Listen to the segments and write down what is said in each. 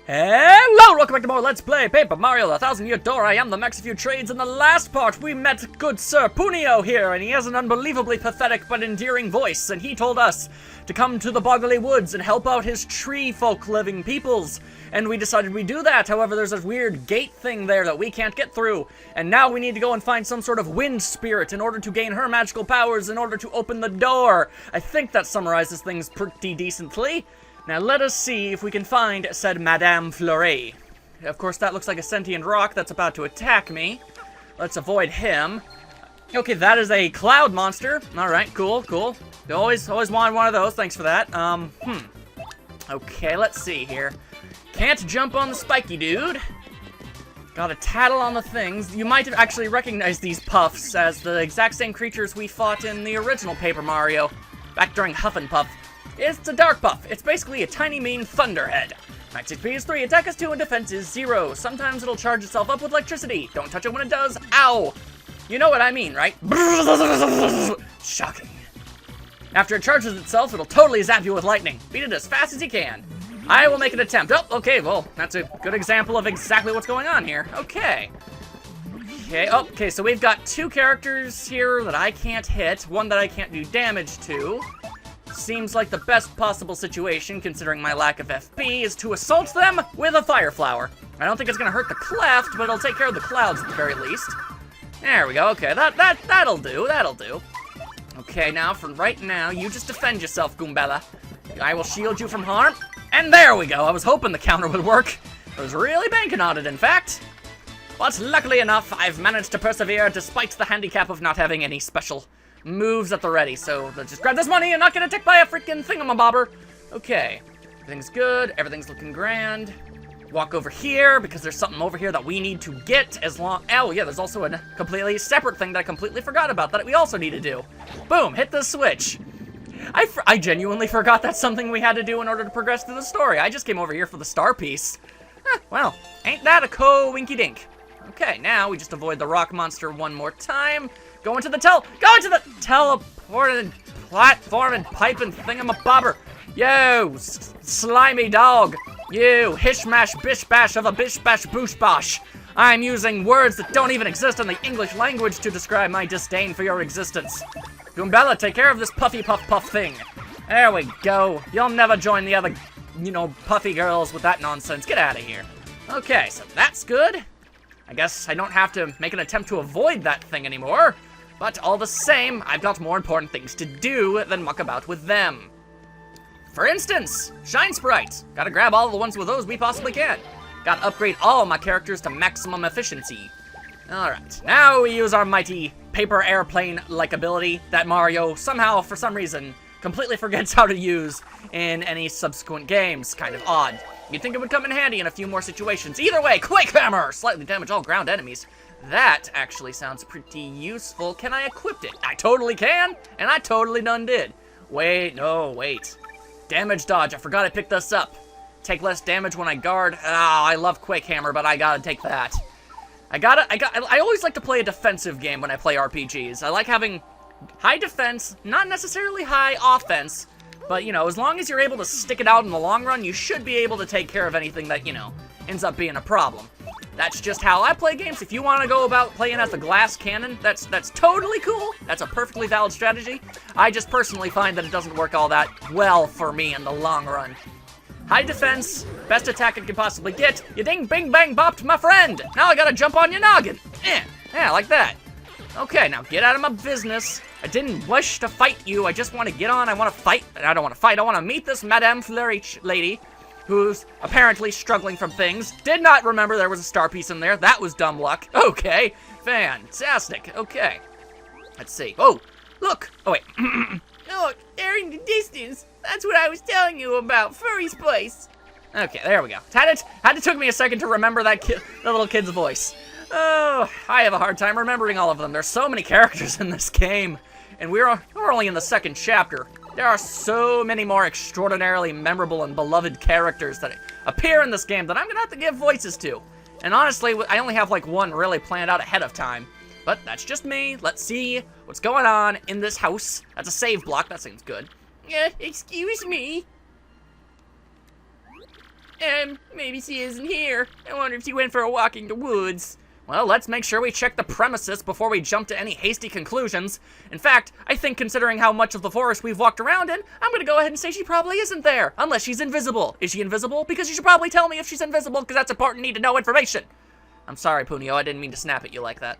Hello, welcome back to more Let's Play Paper Mario: The Thousand Year Door. I am the Max of You Trades. In the last part, we met good Sir Punio here, and he has an unbelievably pathetic but endearing voice, and he told us to come to the Boggly Woods and help out his tree folk living peoples. And we decided we'd do that. However, there's a weird gate thing there that we can't get through, and now we need to go and find some sort of wind spirit in order to gain her magical powers in order to open the door. I think that summarizes things pretty decently. Now let us see if we can find said Madame Flurry. Of course, that looks like a sentient rock that's about to attack me. Let's avoid him. Okay, that is a cloud monster. Alright, cool. Always wanted one of those, thanks for that. Okay, let's see here. Can't jump on the spiky dude. Gotta tattle on the things. You might have actually recognized these puffs as the exact same creatures we fought in the original Paper Mario, back during Huff and Puff. It's a dark buff. It's basically a tiny mean thunderhead. Max HP is 3, attack is 2, and defense is 0. Sometimes it'll charge itself up with electricity. Don't touch it when it does. Ow! You know what I mean, right? Shocking. After it charges itself, it'll totally zap you with lightning. Beat it as fast as you can. I will make an attempt. Oh, okay, well, that's a good example of exactly what's going on here. Okay, so we've got 2 characters here that I can't hit, one that I can't do damage to. Seems like the best possible situation, considering my lack of FP, is to assault them with a fire flower. I don't think it's gonna hurt the cleft, but it'll take care of the clouds at the very least. There we go. Okay, that'll do. Okay, now from right now, you just defend yourself, Goombella. I will shield you from harm. And there we go. I was hoping the counter would work. I was really banking on it, in fact. But luckily enough, I've managed to persevere despite the handicap of not having any special moves at the ready. So let's just grab this money and not get attacked by a freaking thingamabobber. Okay, everything's good. Everything's looking grand. Walk over here because there's something over here that we need to get as long. Oh yeah, there's also a completely separate thing that I completely forgot about that we also need to do. Boom, hit the switch. I genuinely forgot that's something we had to do in order to progress through the story. I just came over here for the star piece. Well, ain't that a co-winky-dink? Okay, now we just avoid the rock monster one more time. Go into the teleported platform and pipe and thingamabobber. Yo, slimy dog. You, hish-mash bish-bash of a bish-bash boosh-bosh. I'm using words that don't even exist in the English language to describe my disdain for your existence. Goombella, take care of this puffy puff thing. There we go. You'll never join the other, puffy girls with that nonsense. Get out of here. Okay, so that's good. I guess I don't have to make an attempt to avoid that thing anymore. But all the same, I've got more important things to do than muck about with them. For instance, Shine Sprite. Gotta grab all the ones with those we possibly can. Gotta upgrade all my characters to maximum efficiency. Alright, now we use our mighty paper airplane-like ability that Mario somehow, for some reason, completely forgets how to use in any subsequent games. Kind of odd. You'd think it would come in handy in a few more situations. Either way, Quake Hammer! Slightly damage all ground enemies. That actually sounds pretty useful. Can I equip it? I totally can, and I totally done did. Wait. Damage dodge, I forgot I picked this up. Take less damage when I guard. I love Quake Hammer, but I gotta take that. I always like to play a defensive game when I play RPGs. I like having high defense, not necessarily high offense, but, as long as you're able to stick it out in the long run, you should be able to take care of anything that, ends up being a problem. That's just how I play games. If you want to go about playing as the glass cannon, that's totally cool. That's a perfectly valid strategy. I just personally find that it doesn't work all that well for me in the long run. High defense, best attack it could possibly get. You ding, bing, bang, bopped, my friend. Now I gotta jump on your noggin. Yeah, like that. Okay, now get out of my business. I didn't wish to fight you. I just want to get on. I want to fight. I don't want to fight. I want to meet this Madame Flurry lady, who's apparently struggling from things. Did not remember there was a star piece in there. That was dumb luck. Okay, fantastic. Okay, let's see. Oh, look. Oh, wait. Look, there in the distance. That's what I was telling you about, Furry's place. Okay, there we go. Had to took me a second to remember the little kid's voice. Oh, I have a hard time remembering all of them. There's so many characters in this game, and we're only in the 2nd chapter. There are so many more extraordinarily memorable and beloved characters that appear in this game that I'm gonna have to give voices to. And honestly, I only have like one really planned out ahead of time. But that's just me. Let's see what's going on in this house. That's a save block. That seems good. Excuse me. Maybe she isn't here. I wonder if she went for a walk in the woods. Well, let's make sure we check the premises before we jump to any hasty conclusions. In fact, I think considering how much of the forest we've walked around in, I'm gonna go ahead and say she probably isn't there, unless she's invisible. Is she invisible? Because you should probably tell me if she's invisible, because that's important need to know information. I'm sorry, Punio, I didn't mean to snap at you like that.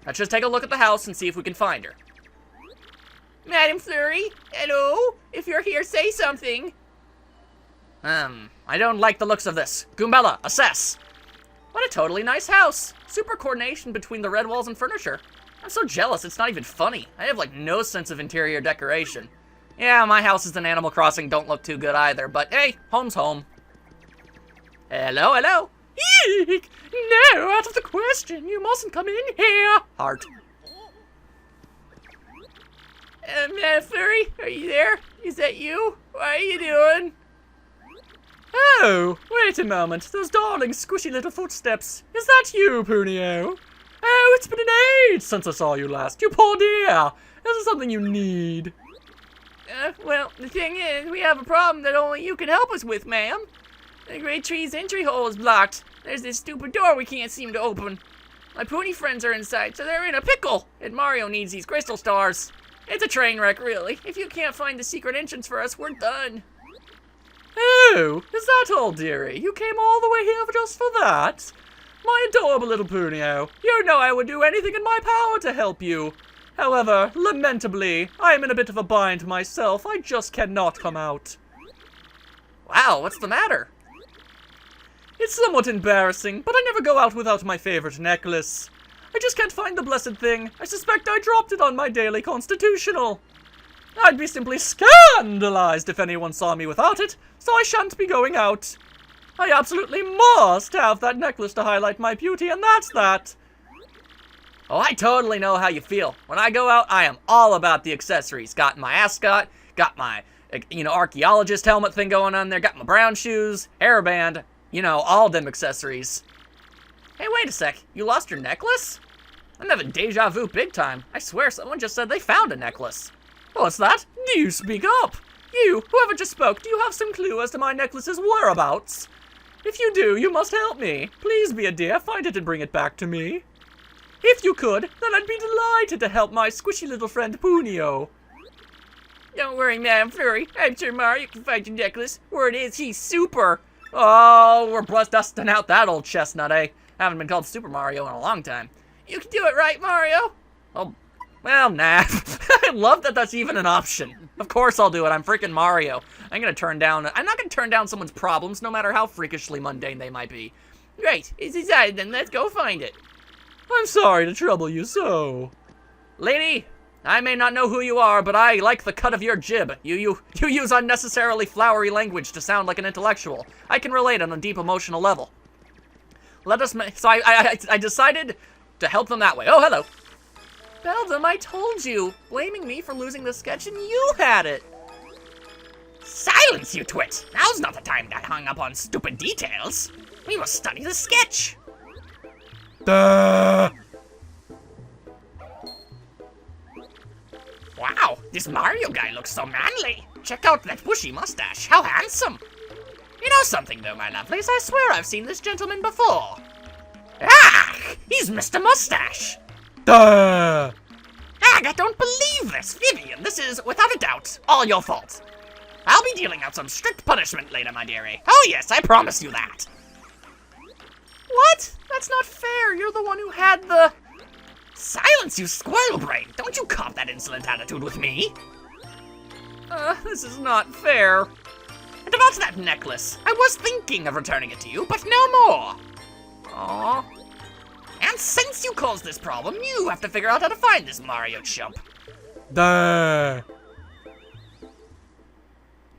Let's just take a look at the house and see if we can find her. Madam Flurry, hello? If you're here, say something. I don't like the looks of this. Goombella, assess. What a totally nice house. Super coordination between the red walls and furniture. I'm so jealous, it's not even funny. I have like no sense of interior decoration. Yeah, my houses in Animal Crossing don't look too good either, but hey, home's home. Hello, hello. Eek! No, out of the question. You mustn't come in here. Heart. Madam Flurry, are you there? Is that you? What are you doing? Oh, wait a moment. Those darling, squishy little footsteps. Is that you, Punio? Oh, it's been an age since I saw you last. You poor dear. Is there something you need? Well, the thing is, we have a problem that only you can help us with, ma'am. The great tree's entry hole is blocked. There's this stupid door we can't seem to open. My pony friends are inside, so they're in a pickle. And Mario needs these crystal stars. It's a train wreck, really. If you can't find the secret entrance for us, we're done. Oh, is that all, dearie? You came all the way here just for that? My adorable little Punio, you know I would do anything in my power to help you. However, lamentably, I am in a bit of a bind myself. I just cannot come out. Wow, what's the matter? It's somewhat embarrassing, but I never go out without my favorite necklace. I just can't find the blessed thing. I suspect I dropped it on my daily constitutional. I'd be simply scandalized if anyone saw me without it, so I shan't be going out. I absolutely must have that necklace to highlight my beauty, and that's that. Oh, I totally know how you feel. When I go out, I am all about the accessories. Got my ascot, got my, archaeologist helmet thing going on there, got my brown shoes, hairband, all them accessories. Hey, wait a sec. You lost your necklace? I'm having deja vu big time. I swear someone just said they found a necklace. What's that? Do you speak up? You, whoever just spoke, do you have some clue as to my necklace's whereabouts? If you do, you must help me. Please be a dear, find it and bring it back to me. If you could, then I'd be delighted to help my squishy little friend Punio. Don't worry, Madam Flurry. I'm sure Mario can find your necklace. Word is, he's super. Oh, we're dusting out that old chestnut, eh? Haven't been called Super Mario in a long time. You can do it right, Mario. Oh, well, nah. I love that that's even an option. Of course I'll do it. I'm freaking Mario. I'm not gonna turn down someone's problems, no matter how freakishly mundane they might be. Great. It's decided then. Let's go find it. I'm sorry to trouble you so. Lady, I may not know who you are, but I like the cut of your jib. You use unnecessarily flowery language to sound like an intellectual. I can relate on a deep emotional level. So I decided to help them that way. Oh, hello. Beldam, I told you. Blaming me for losing the sketch and you had it. Silence, you twit. Now's not the time to hang up on stupid details. We must study the sketch. Duh. Wow, this Mario guy looks so manly. Check out that bushy mustache. How handsome. You know something, though, my lovelies? I swear I've seen this gentleman before. Ah! He's Mr. Mustache. Duh! I don't believe this. Vivian, this is, without a doubt, all your fault. I'll be dealing out some strict punishment later, my dearie. Oh, yes, I promise you that. What? That's not fair. You're the one who had the... Silence, you squirrel brain. Don't you cop that insolent attitude with me. This is not fair. And about that necklace, I was thinking of returning it to you, but no more. Aww. And since you caused this problem, you have to figure out how to find this Mario chump. Duh.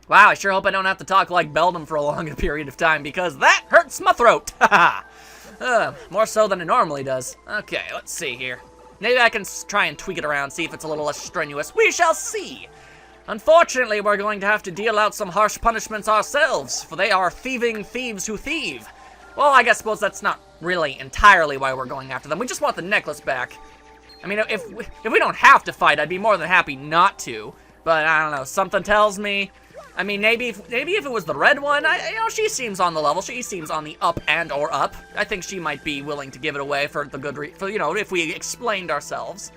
Wow, I sure hope I don't have to talk like Beldam for a longer period of time, because that hurts my throat. More so than it normally does. Okay, let's see here. Maybe I can try and tweak it around, see if it's a little less strenuous. We shall see. Unfortunately, we're going to have to deal out some harsh punishments ourselves, for they are thieving thieves who thieve. Well, I suppose that's not really entirely why we're going after them. We just want the necklace back. I mean, if we don't have to fight, I'd be more than happy not to. But I don't know, something tells me I mean, maybe if it was the red one, she seems on the level. She seems on the up and or up. I think she might be willing to give it away for the good if we explained ourselves.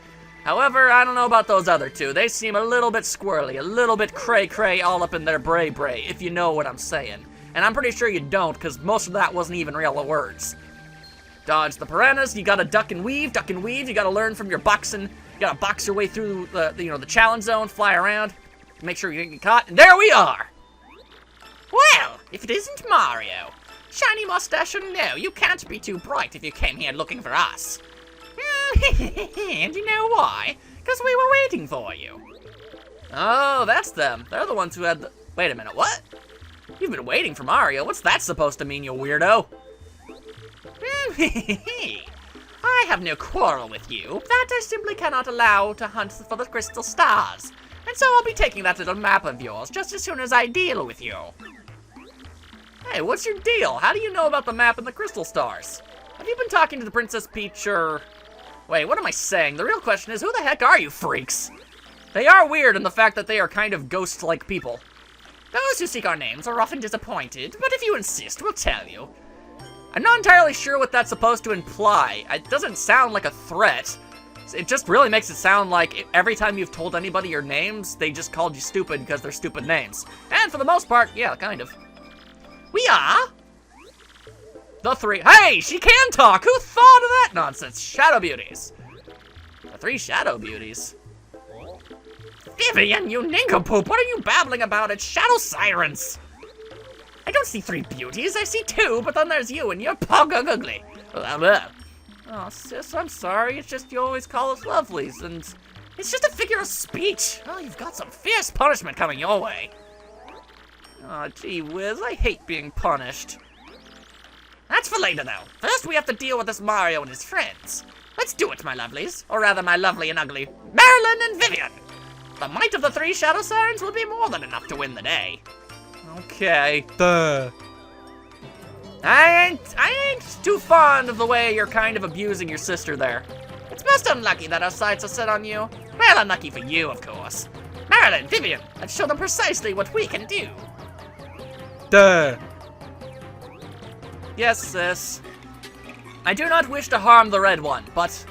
However, I don't know about those other two. They seem a little bit squirrely, a little bit cray-cray all up in their bray-bray, if you know what I'm saying. And I'm pretty sure you don't, because most of that wasn't even real words. Dodge the piranhas, you gotta duck and weave, you gotta learn from your boxing. You gotta box your way through the challenge zone, fly around, make sure you don't get caught, and there we are! Well, if it isn't Mario. Shiny mustache and no, you can't be too bright if you came here looking for us. And you know why? Because we were waiting for you. Oh, that's them. They're the ones who had the... Wait a minute, what? You've been waiting for Mario. What's that supposed to mean, you weirdo? I have no quarrel with you. That I simply cannot allow to hunt for the crystal stars. And so I'll be taking that little map of yours just as soon as I deal with you. Hey, what's your deal? How do you know about the map and the crystal stars? Have you been talking to the Princess Peach or... Wait, what am I saying? The real question is, who the heck are you freaks? They are weird in the fact that they are kind of ghost-like people. Those who seek our names are often disappointed, but if you insist, we'll tell you. I'm not entirely sure what that's supposed to imply. It doesn't sound like a threat. It just really makes it sound like every time you've told anybody your names, they just called you stupid because they're stupid names. And for the most part, yeah, kind of. We are? The three... Hey, she can talk! Who thought of that nonsense? Shadow Beauties. The three Shadow Beauties. Vivian, you nincompoop! What are you babbling about? It's Shadow Sirens! I don't see three beauties, I see two, but then there's you and you're Boggly. Oh, sis, I'm sorry. It's just you always call us lovelies, and... It's just a figure of speech. Oh, you've got some fierce punishment coming your way. Oh, gee whiz, I hate being punished. That's for later, though. First, we have to deal with this Mario and his friends. Let's do it, my lovelies. Or rather, my lovely and ugly Marilyn and Vivian. The might of the three Shadow Sirens will be more than enough to win the day. Okay. I ain't too fond of the way you're kind of abusing your sister there. It's most unlucky that our sights are set on you. Well, unlucky for you, of course. Marilyn, Vivian, let's show them precisely what we can do. Yes, sis. I do not wish to harm the red one, but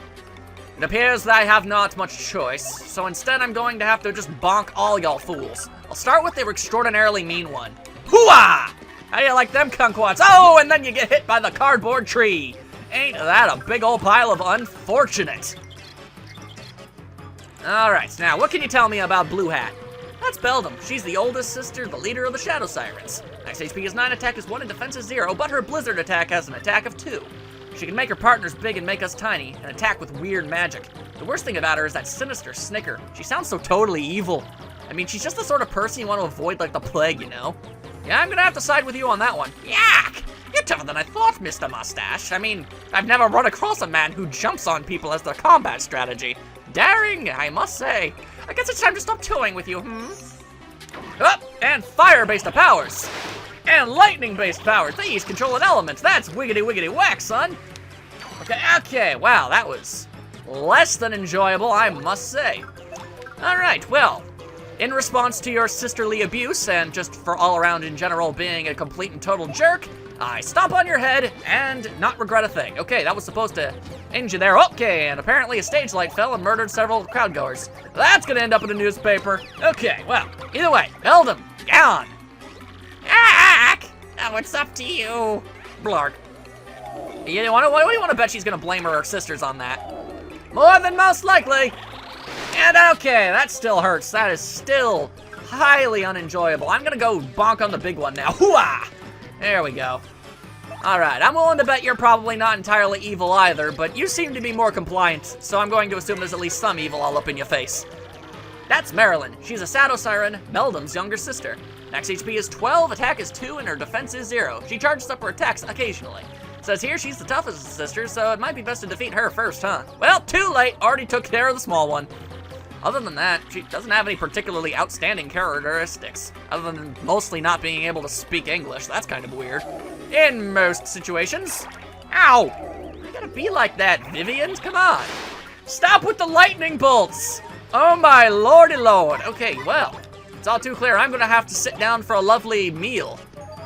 it appears that I have not much choice, so instead I'm going to have to just bonk all y'all fools. I'll start with the extraordinarily mean one. Hooah! How do you like them kumquats? Oh, and then you get hit by the cardboard tree. Ain't that a big old pile of unfortunate? Alright, now what can you tell me about Blue Hat? That's Beldam. She's the oldest sister, the leader of the Shadow Sirens. Max HP is 9, attack is 1, and defense is 0, but her Blizzard attack has an attack of 2. She can make her partners big and make us tiny, and attack with weird magic. The worst thing about her is that sinister snicker. She sounds so totally evil. I mean, she's just the sort of person you want to avoid like the plague, you know? Yeah, I'm gonna have to side with you on that one. Yak! You're tougher than I thought, Mr. Mustache. I mean, I've never run across a man who jumps on people as their combat strategy. Daring, I must say. I guess it's time to stop toying with you, Up, and fire-based powers. And lightning-based powers. These control an element. That's wiggity-wiggity whack, son. Okay, wow, that was less than enjoyable, I must say. Alright, well, in response to your sisterly abuse, and just for all around in general being a complete and total jerk, I stomp on your head and not regret a thing. Okay, that was supposed to end you there. Okay, and apparently a stage light fell and murdered several crowdgoers. That's gonna end up in the newspaper. Okay, well, either way, Beldam, gone. Yak! Now it's up to you. Blark. What do you want to bet she's gonna blame her sisters on that? More than most likely. And okay, that still hurts. That is still highly unenjoyable. I'm gonna go bonk on the big one now. Hooah! There we go. Alright, I'm willing to bet you're probably not entirely evil either, but you seem to be more compliant, so I'm going to assume there's at least some evil all up in your face. That's Marilyn. She's a Shadow Siren, Beldam's younger sister. Max HP is 12, attack is 2, and her defense is 0. She charges up her attacks occasionally. Says here she's the toughest sister, so it might be best to defeat her first, huh? Well, too late. Already took care of the small one. Other than that, she doesn't have any particularly outstanding characteristics, other than mostly not being able to speak English. That's kind of weird. In most situations. Ow! You gotta be like that, Vivian. Come on. Stop with the lightning bolts! Oh my lordy lord. Okay, well, It's all too clear. I'm gonna have to sit down for a lovely meal,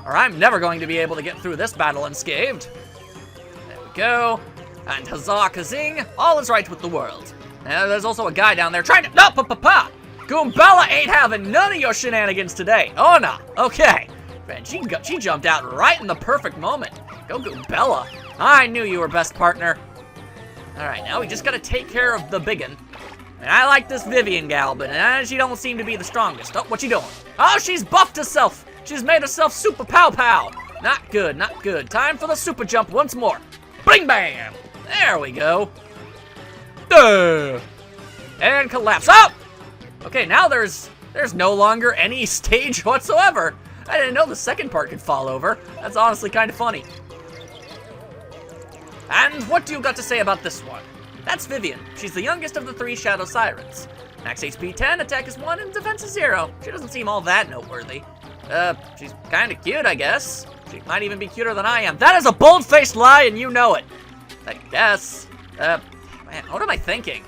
or I'm never going to be able to get through this battle unscathed. There we go. And huzzah kazing, all is right with the world. Now there's also a guy down there trying to, no, pa. Goombella ain't having none of your shenanigans today. Oh no, okay. Man, she jumped out right in the perfect moment. Go Goombella. I knew you were best partner. All right, now we just gotta take care of the biggin. And I like this Vivian gal, but she don't seem to be the strongest. Oh, what you doing? Oh, she's buffed herself. She's made herself super pow. Not good, not good. Time for the super jump once more. Bing bam. There we go. And collapse. Oh! Okay, now there's no longer any stage whatsoever. I didn't know the second part could fall over. That's honestly kind of funny. And what do you got to say about this one? That's Vivian. She's the youngest of the 3 Shadow Sirens. Max HP 10, attack is 1, and defense is 0. She doesn't seem all that noteworthy. She's kind of cute, I guess. She might even be cuter than I am. That is a bold-faced lie, and you know it. I guess. Man, what am I thinking?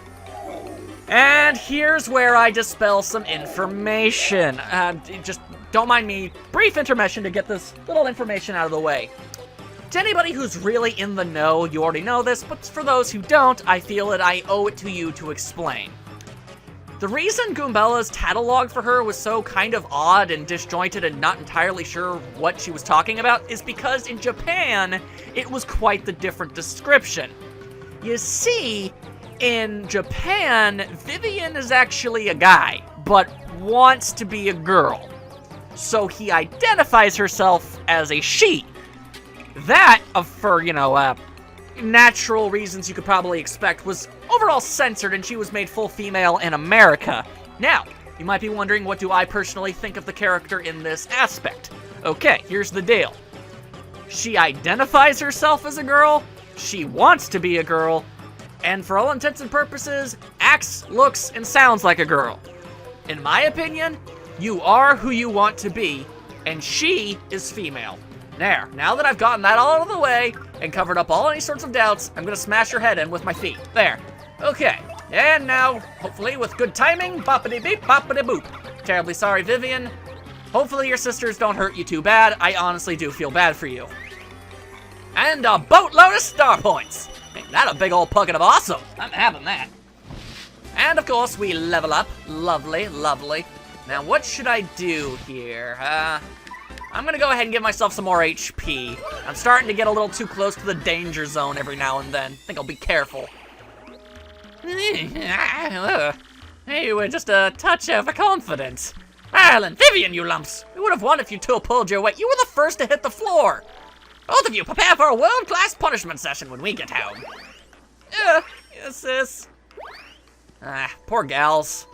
And here's where I dispel some information. Just don't mind me. Brief intermission to get this little information out of the way. To anybody who's really in the know, you already know this, but for those who don't, I feel that I owe it to you to explain. The reason Goombella's catalog for her was so kind of odd and disjointed and not entirely sure what she was talking about is because in Japan, it was quite the different description. You see, in Japan, Vivian is actually a guy, but wants to be a girl. So he identifies herself as a she. That, for, natural reasons you could probably expect, was overall censored and she was made full female in America. Now, you might be wondering, what do I personally think of the character in this aspect? Okay, here's the deal. She identifies herself as a girl, she wants to be a girl, and for all intents and purposes, acts, looks, and sounds like a girl. In my opinion, you are who you want to be, and she is female. There, now that I've gotten that all out of the way and covered up all any sorts of doubts, I'm gonna smash her head in with my feet. There. Okay. And now, hopefully with good timing, boppity beep, boppity boop. Terribly sorry, Vivian. Hopefully your sisters don't hurt you too bad. I honestly do feel bad for you. And a boatload of star points. Ain't that a big old bucket of awesome? I'm having that. And of course, we level up. Lovely, lovely. Now, what should I do here? I'm gonna go ahead and give myself some more HP. I'm starting to get a little too close to the danger zone every now and then. I think I'll be careful. Hey, we're just a touch overconfident. Ireland, Vivian, you lumps. We would have won if you two pulled your weight. You were the first to hit the floor. Both of you prepare for a world-class punishment session when we get home. Yes, sis. Poor gals.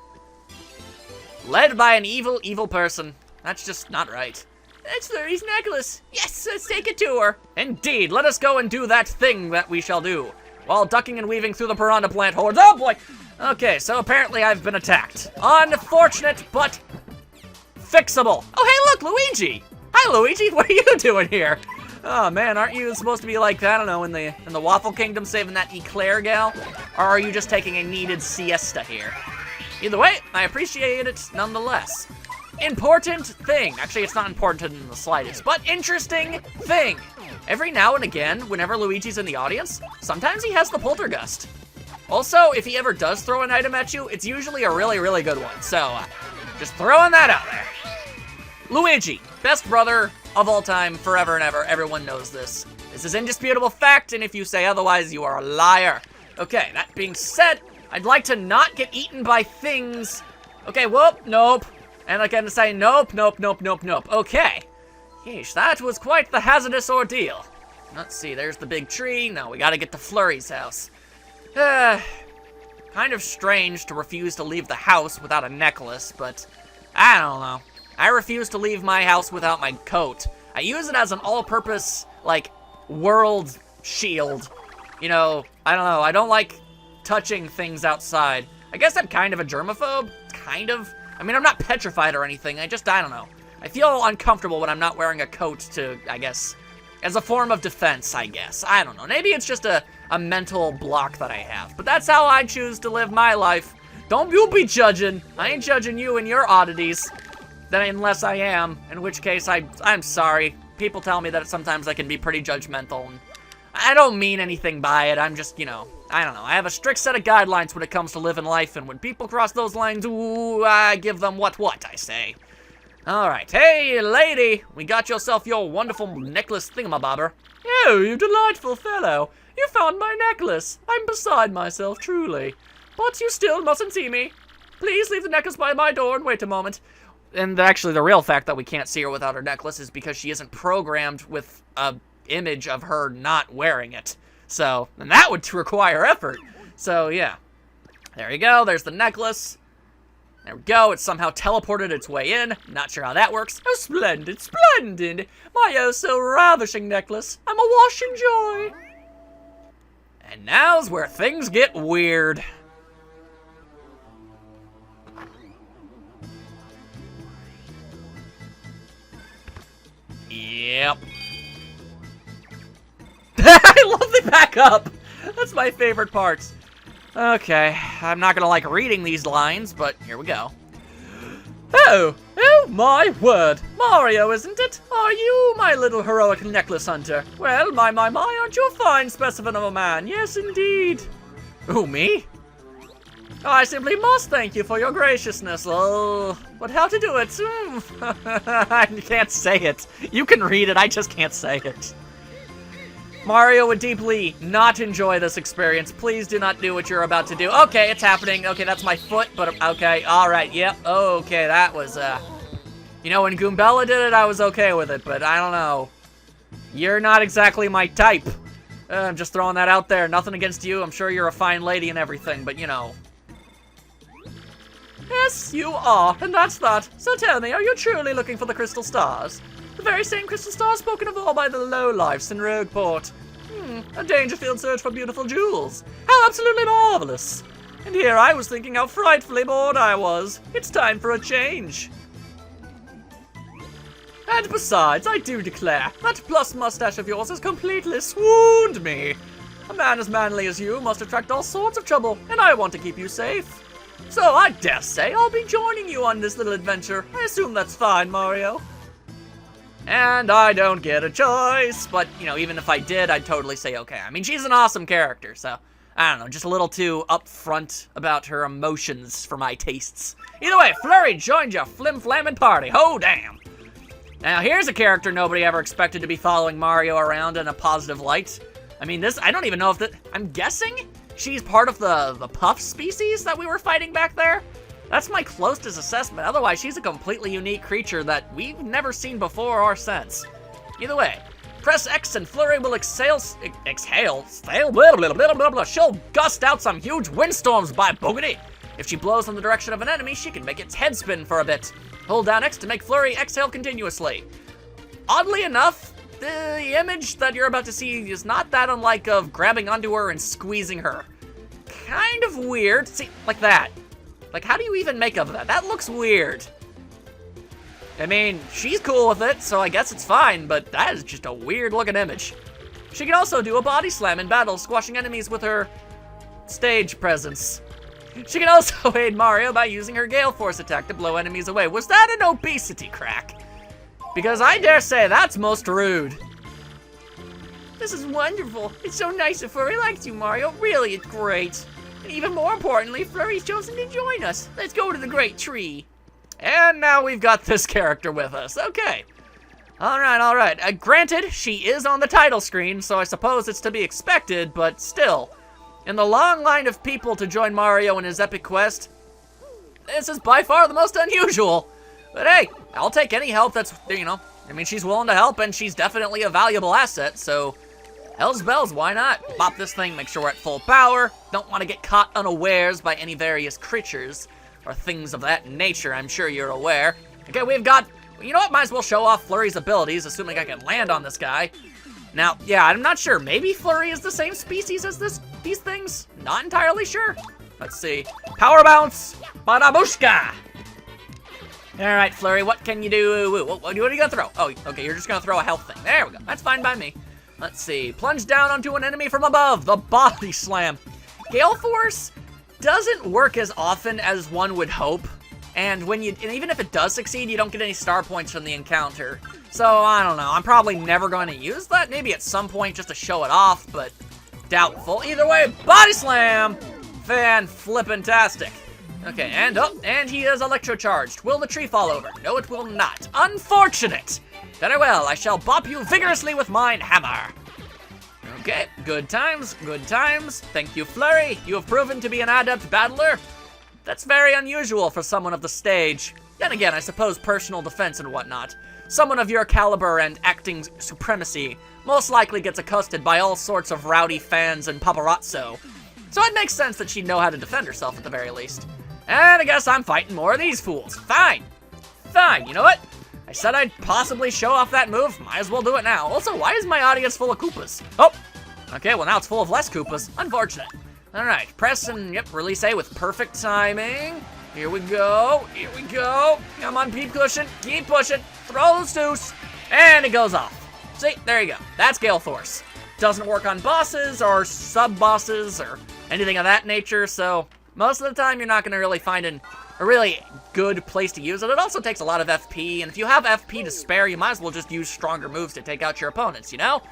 Led by an evil, evil person. That's just not right. That's Flurry's necklace. Yes, let's take it to her. Indeed, let us go and do that thing that we shall do. While ducking and weaving through the piranha plant hordes. Oh boy! Okay, so apparently I've been attacked. Unfortunate, but fixable. Oh hey, look, Luigi! Hi, Luigi, what are you doing here? Oh man, aren't you supposed to be like, I don't know, in the Waffle Kingdom saving that Eclair gal? Or are you just taking a needed siesta here? Either way, I appreciate it nonetheless. Important thing. Actually, it's not important in the slightest, but interesting thing. Every now and again, whenever Luigi's in the audience, sometimes he has the poltergust. Also, if he ever does throw an item at you, it's usually a really, really good one. So, just throwing that out there. Luigi, best brother of all time, forever and ever. Everyone knows this. This is indisputable fact, and if you say otherwise, you are a liar. Okay, that being said, I'd like to not get eaten by things. Okay, whoop, nope. And I can say nope, nope, nope, nope, nope. Okay. Yeesh, that was quite the hazardous ordeal. Let's see, there's the big tree. Now we gotta get to Flurry's house. Kind of strange to refuse to leave the house without a necklace, but I don't know. I refuse to leave my house without my coat. I use it as an all-purpose, like, world shield. You know, I don't know. I don't like touching things outside. I guess I'm kind of a germaphobe. Kind of. I mean, I'm not petrified or anything. I don't know. I feel uncomfortable when I'm not wearing a coat to, I guess, as a form of defense, I guess. I don't know. Maybe it's just a mental block that I have. But that's how I choose to live my life. Don't you be judging. I ain't judging you and your oddities. Then unless I am, in which case I'm sorry. People tell me that sometimes I can be pretty judgmental, and I don't mean anything by it. I'm just, you know, I don't know. I have a strict set of guidelines when it comes to living life, and when people cross those lines, ooh, I give them what I say. All right. Hey, lady, we got yourself your wonderful necklace thingamabobber. Oh, you delightful fellow. You found my necklace. I'm beside myself, truly. But you still mustn't see me. Please leave the necklace by my door and wait a moment. And actually, the real fact that we can't see her without her necklace is because she isn't programmed with a image of her not wearing it. So, and that would require effort. So, yeah. There you go. There's the necklace. There we go. It's somehow teleported its way in. Not sure how that works. Oh, splendid, splendid. My oh so ravishing necklace. I'm a wash and joy. And now's where things get weird. Yep. I love the back up. That's my favorite part. Okay, I'm not gonna like reading these lines, but here we go. Oh my word. Mario, isn't it? Are you my little heroic necklace hunter? Well, my, aren't you a fine specimen of a man? Yes, indeed. Who, me? I simply must thank you for your graciousness. Oh, but how to do it? I can't say it. You can read it, I just can't say it. Mario would deeply not enjoy this experience. Please do not do what you're about to do. Okay, it's happening. Okay, that's my foot, but okay, alright, yep. Okay, that was, you know, when Goombella did it, I was okay with it, but I don't know. You're not exactly my type. I'm just throwing that out there. Nothing against you. I'm sure you're a fine lady and everything, but you know. Yes, you are, and that's that. So tell me, are you truly looking for the crystal stars? The very same crystal stars spoken of all by the lowlifes in Rogueport. A Dangerfield search for beautiful jewels. How absolutely marvelous. And here I was thinking how frightfully bored I was. It's time for a change. And besides, I do declare, that plus mustache of yours has completely swooned me. A man as manly as you must attract all sorts of trouble, and I want to keep you safe. So I dare say I'll be joining you on this little adventure. I assume that's fine, Mario. And I don't get a choice, but, you know, even if I did, I'd totally say okay. I mean, she's an awesome character, so, I don't know, just a little too upfront about her emotions for my tastes. Either way, Flurry joined your flim-flamin' party. Oh, damn. Now, here's a character nobody ever expected to be following Mario around in a positive light. I mean, I don't even know if I'm guessing she's part of the puff species that we were fighting back there? That's my closest assessment. Otherwise, she's a completely unique creature that we've never seen before or since. Either way, press X and Flurry will exhale, blah, blah, blah, blah, blah. She'll gust out some huge windstorms by Boggly. If she blows in the direction of an enemy, she can make its head spin for a bit. Hold down X to make Flurry exhale continuously. Oddly enough, the image that you're about to see is not that unlike of grabbing onto her and squeezing her. Kind of weird. See, like that. Like, how do you even make of that? That looks weird. I mean, she's cool with it, so I guess it's fine, but that is just a weird-looking image. She can also do a body slam in battle, squashing enemies with her stage presence. She can also aid Mario by using her Gale Force attack to blow enemies away. Was that an obesity crack? Because I dare say that's most rude. This is wonderful. It's so nice that Flurry likes you, Mario. Really, it's great. And even more importantly, Flurry's chosen to join us. Let's go to the Great Tree. And now we've got this character with us. Okay. Alright. Granted, she is on the title screen, so I suppose it's to be expected, but still. In the long line of people to join Mario in his epic quest, this is by far the most unusual. But hey, I'll take any help that's, you know, I mean, she's willing to help, and she's definitely a valuable asset, so hell's bells, why not? Pop this thing, make sure we're at full power. Don't want to get caught unawares by any various creatures or things of that nature, I'm sure you're aware. Okay, we've got, you know what, might as well show off Flurry's abilities, assuming I can land on this guy. Now, yeah, I'm not sure. Maybe Flurry is the same species as these things? Not entirely sure. Let's see. Power bounce! Badabushka! Alright, Flurry, what can you do? What are you gonna throw? Oh, okay, you're just gonna throw a health thing. There we go. That's fine by me. Let's see. Plunge down onto an enemy from above. The body slam. Gale Force doesn't work as often as one would hope. and even if it does succeed, you don't get any star points from the encounter. So, I don't know, I'm probably never going to use that, maybe at some point just to show it off, but doubtful. Either way, body slam! Fan-flippin-tastic. Okay, and he is electrocharged. Will the tree fall over? No, it will not. Unfortunate! Very well, I shall bop you vigorously with mine hammer. Okay, good times, good times. Thank you, Flurry. You have proven to be an adept battler. That's very unusual for someone of the stage. Then again, I suppose personal defense and whatnot. Someone of your caliber and acting supremacy most likely gets accosted by all sorts of rowdy fans and paparazzo. So it makes sense that she'd know how to defend herself at the very least. And I guess I'm fighting more of these fools. Fine. Fine, you know what? I said I'd possibly show off that move. Might as well do it now. Also, why is my audience full of Koopas? Oh! Okay, well now it's full of less Koopas. Unfortunate. Alright, press and, release A with perfect timing. Here we go. Here we go. Come on, keep pushing. Keep pushing. Throw the deuce. And it goes off. See, there you go. That's Gale Force. Doesn't work on bosses or sub-bosses or anything of that nature, so most of the time you're not going to really find a really good place to use it. It also takes a lot of FP, and if you have FP to spare, you might as well just use stronger moves to take out your opponents, you know?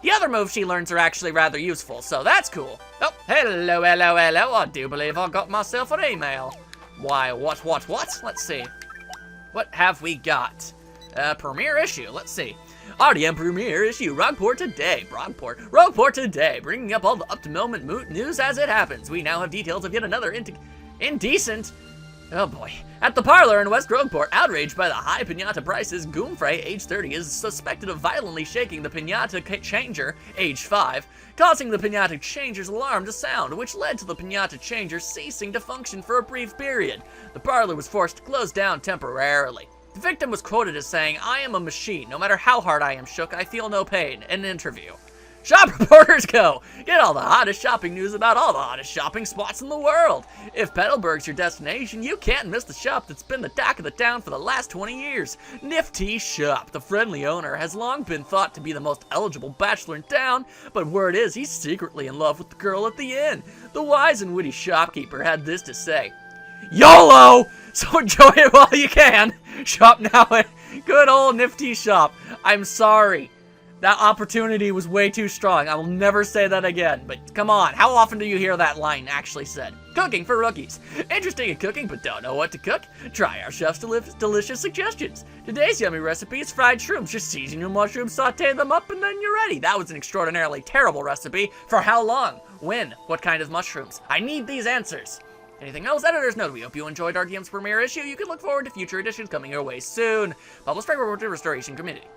The other moves she learns are actually rather useful, so that's cool. Oh, hello, hello, hello. I do believe I got myself an email. Why, what? Let's see. What have we got? Premiere issue, let's see. RDM premiere issue, Rockport today. Rockport today, bringing up all the up-to-moment news as it happens. We now have details of yet another indecent... Oh boy. At the parlor in West Rockport, outraged by the high piñata prices, Goomfrey, age 30, is suspected of violently shaking the piñata changer, age 5, causing the piñata changer's alarm to sound, which led to the piñata changer ceasing to function for a brief period. The parlor was forced to close down temporarily. The victim was quoted as saying, "I am a machine. No matter how hard I am shook, I feel no pain." In an interview. Shop reporters go! Get all the hottest shopping news about all the hottest shopping spots in the world. If Petalburg's your destination, you can't miss the shop that's been the talk of the town for the last 20 years. Nifty Shop. The friendly owner has long been thought to be the most eligible bachelor in town, but word is he's secretly in love with the girl at the inn. The wise and witty shopkeeper had this to say. YOLO! So enjoy it while you can. Shop now at good old Nifty Shop. I'm sorry. That opportunity was way too strong. I will never say that again. But come on, how often do you hear that line actually said? Cooking for rookies. Interested in cooking but don't know what to cook? Try our chef's delicious suggestions. Today's yummy recipe is fried shrooms. Just season your mushrooms, saute them up, and then you're ready. That was an extraordinarily terrible recipe. For how long? When? What kind of mushrooms? I need these answers. Anything else? Editor's note, we hope you enjoyed RDM's premiere issue. You can look forward to future editions coming your way soon. Published by the Restoration Committee.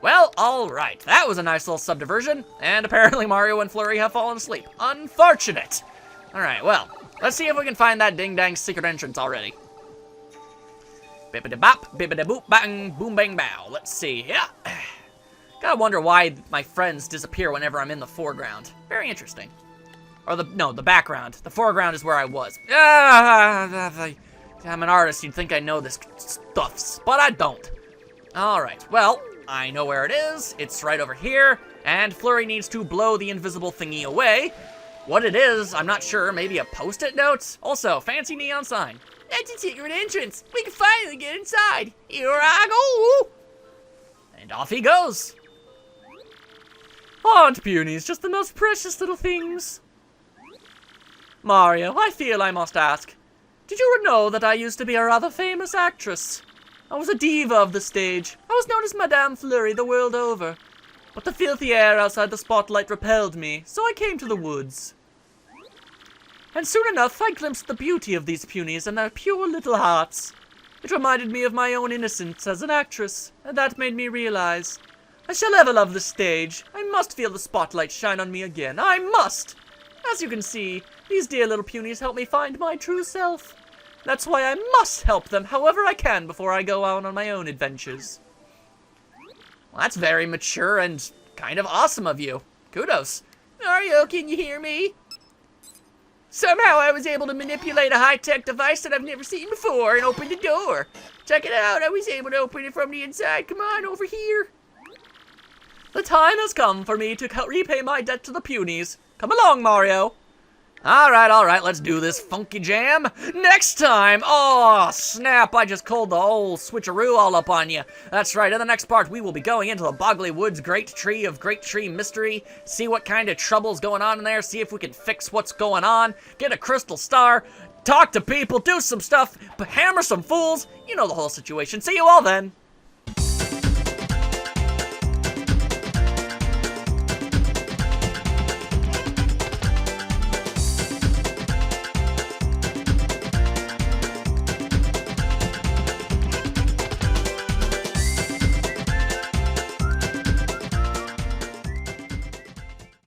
Well, alright. That was a nice little subdiversion. And apparently Mario and Flurry have fallen asleep. Unfortunate. Alright, well, let's see if we can find that ding-dang secret entrance already. Bippity-bop, bippity-boop, bang, boom, bang, bow. Let's see. Yeah. Gotta wonder why my friends disappear whenever I'm in the foreground. Very interesting. Or the background. The foreground is where I was. I'm an artist, you'd think I know this stuffs, but I don't. Alright, well, I know where it is. It's right over here, and Flurry needs to blow the invisible thingy away. What it is, I'm not sure. Maybe a post-it note? Also, fancy neon sign. That's a secret entrance. We can finally get inside. Here I go. And off he goes. Aren't peonies just the most precious little things? Mario, I feel I must ask. Did you know that I used to be a rather famous actress? I was a diva of the stage. I was known as Madame Flurry the world over. But the filthy air outside the spotlight repelled me, so I came to the woods. And soon enough, I glimpsed the beauty of these peonies and their pure little hearts. It reminded me of my own innocence as an actress, and that made me realize, I shall ever love the stage. I must feel the spotlight shine on me again. I must! As you can see, these dear little peonies help me find my true self. That's why I must help them however I can before I go out on my own adventures. Well, that's very mature and kind of awesome of you. Kudos. Mario, can you hear me? Somehow I was able to manipulate a high-tech device that I've never seen before and open the door. Check it out, I was able to open it from the inside. Come on, over here. The time has come for me to repay my debt to the peonies. Come along, Mario. All right, let's do this funky jam. Next time, oh, snap, I just called the whole switcheroo all up on you. That's right, in the next part, we will be going into the Boggly Woods Great Tree Mystery, see what kind of trouble's going on in there, see if we can fix what's going on, get a crystal star, talk to people, do some stuff, but hammer some fools. You know the whole situation. See you all then.